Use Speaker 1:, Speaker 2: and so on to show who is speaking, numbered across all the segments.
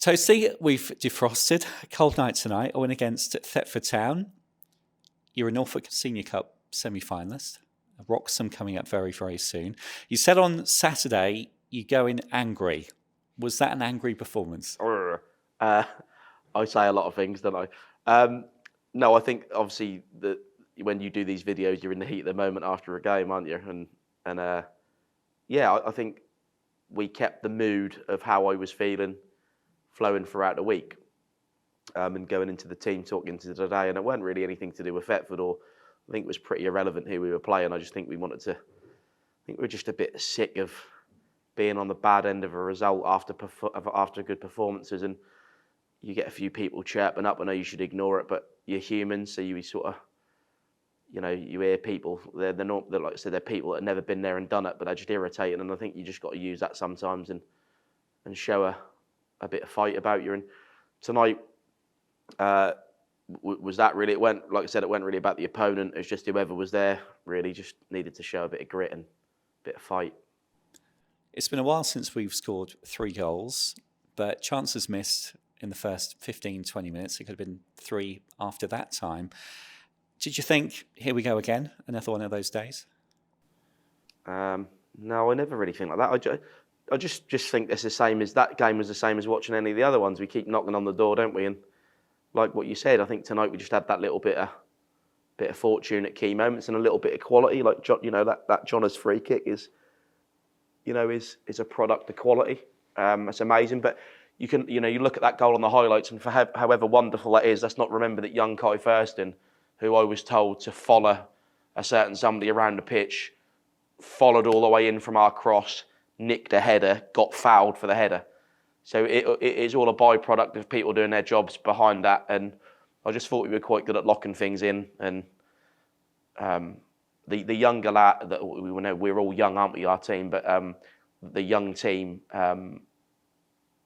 Speaker 1: Toasty, we've defrosted. Cold night tonight. I went against Thetford Town. You're a Norfolk Senior Cup semi-finalist. Wroxham coming up very, very soon. You said on Saturday you go in angry. Was that an angry performance?
Speaker 2: I say a lot of things, don't I? No, I think obviously that when you do these videos, you're in the heat of the moment after a game, aren't you? And yeah, I think we kept the mood of how I was feeling flowing throughout the week, and going into the team, talking to today, and it weren't really anything to do with Thetford, or I think it was pretty irrelevant who we were playing. I just think we wanted to. I think we're just a bit sick of being on the bad end of a result after good performances, and you get a few people chirping up. I know you should ignore it, but you're human, so you sort of, you hear people. They're not, like I said, they're people that have never been there and done it, but they're just irritating. And I think you just got to use that sometimes and show a bit of fight about you. And tonight, was that really? It went, like I said, it went really about the opponent. It was just whoever was there really just needed to show a bit of grit and a bit of fight.
Speaker 1: It's been a while since we've scored 3 goals, but chances missed in the first 15, 20 minutes. It could have been 3 after that time. Did you think, here we go again, another one of those days?
Speaker 2: No, I never really think like that. I just think it's the same as that game was the same as watching any of the other ones. We keep knocking on the door, don't we? And like what you said, I think tonight we just had that little bit of fortune at key moments and a little bit of quality. Like that Johnner's free kick is a product of quality. It's amazing, but you can you look at that goal on the highlights, and for however wonderful that is, let's not remember that young Kai Thurston, who I was told to follow a certain somebody around the pitch, followed all the way in from our cross, nicked a header, got fouled for the header. So it is all a byproduct of people doing their jobs behind that, and I just thought we were quite good at locking things in. And the younger lad, that we're all young, aren't we? Our team, but the young team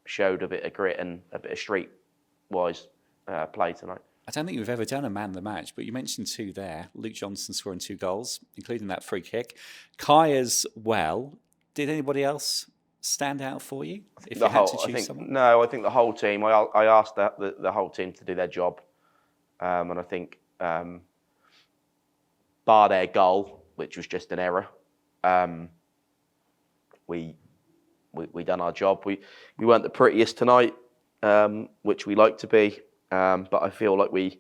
Speaker 2: showed a bit of grit and a bit of street-wise play tonight.
Speaker 1: I don't think we've ever done a man of the match, but you mentioned 2 there. Luke Johnson scoring 2 goals, including that free kick. Kai as well. Did anybody else stand out for you? If you had to choose someone?
Speaker 2: No, I think the whole team. I asked the whole team to do their job, and I think bar their goal, which was just an error, we done our job. We weren't the prettiest tonight, which we like to be, but I feel like we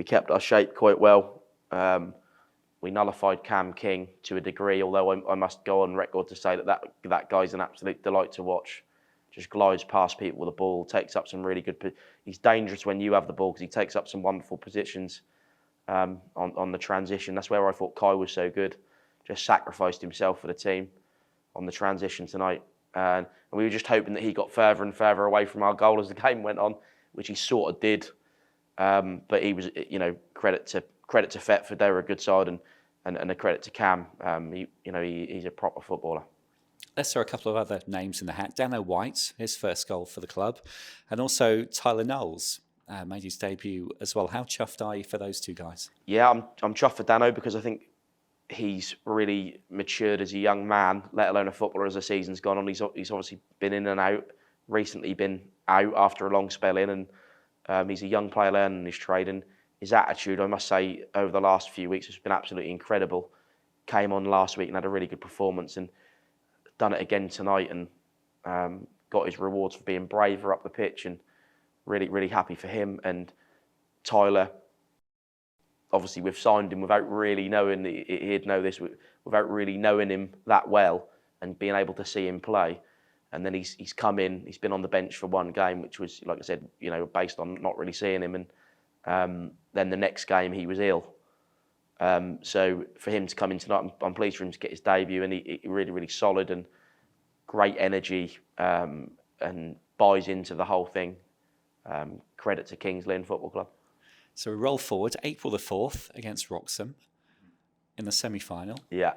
Speaker 2: kept our shape quite well. We nullified Cam King to a degree, although I must go on record to say that guy's an absolute delight to watch. Just glides past people with the ball, takes up some really good. He's dangerous when you have the ball because he takes up some wonderful positions on the transition. That's where I thought Kai was so good. Just sacrificed himself for the team on the transition tonight. And we were just hoping that he got further and further away from our goal as the game went on, which he sort of did. But he was, credit to Thetford, they were a good side, and a credit to Cam. He's a proper footballer.
Speaker 1: Let's throw a couple of other names in the hat. Dano White, his first goal for the club, and also Tyler Knowles made his debut as well. How chuffed are you for those 2 guys?
Speaker 2: Yeah, I'm chuffed for Dano because I think he's really matured as a young man, let alone a footballer as the season's gone on. He's obviously been in and out, recently been out after a long spell in, and he's a young player learning his trade, and his attitude, I must say, over the last few weeks has been absolutely incredible. Came on last week and had a really good performance, and done it again tonight, and got his rewards for being braver up the pitch, and really, really happy for him. And Tyler, obviously we've signed him without really knowing, he'd know this, without really knowing him that well and being able to see him play. And then he's come in, he's been on the bench for 1 game, which was, like I said, based on not really seeing him. And then the next game he was ill. So for him to come in tonight, I'm pleased for him to get his debut, and he really, really solid and great energy, and buys into the whole thing. Credit to Kings Lynn Football Club.
Speaker 1: So we roll forward, April the 4th against Wroxham in the semi-final.
Speaker 2: Yeah.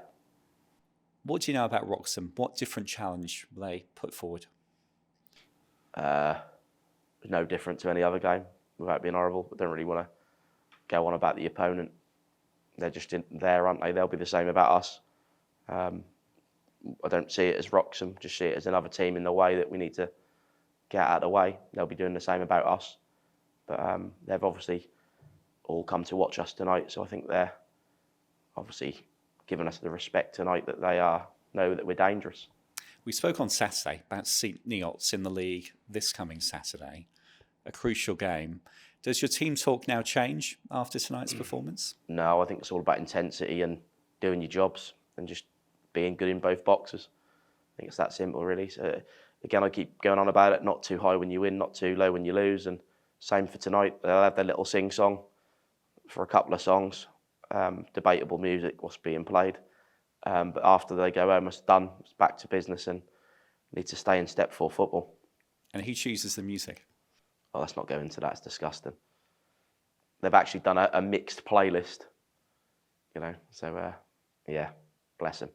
Speaker 1: What do you know about Wroxham? What different challenge will they put forward?
Speaker 2: No different to any other game, without being horrible. I don't really want to go on about the opponent. They're just there, aren't they? They'll be the same about us. I don't see it as Wroxham, just see it as another team in the way that we need to get out of the way. They'll be doing the same about us. But they've obviously all come to watch us tonight, so I think they're obviously giving us the respect tonight that they know that we're dangerous.
Speaker 1: We spoke on Saturday about St Neots in the league this coming Saturday, a crucial game. Does your team talk now change after tonight's performance?
Speaker 2: No, I think it's all about intensity and doing your jobs and just being good in both boxes. I think it's that simple, really. So, again, I keep going on about it, not too high when you win, not too low when you lose. And same for tonight. They'll have their little sing-song for a couple of songs, debatable music, what's being played. But after they go home, it's done. It's back to business and need to stay in step for football.
Speaker 1: And who chooses the music?
Speaker 2: Oh, let's not go into that. It's disgusting. They've actually done a mixed playlist, So, yeah, bless them.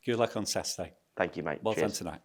Speaker 1: Good luck on Saturday.
Speaker 2: Thank you, mate.
Speaker 1: Well
Speaker 2: Cheers.
Speaker 1: done tonight.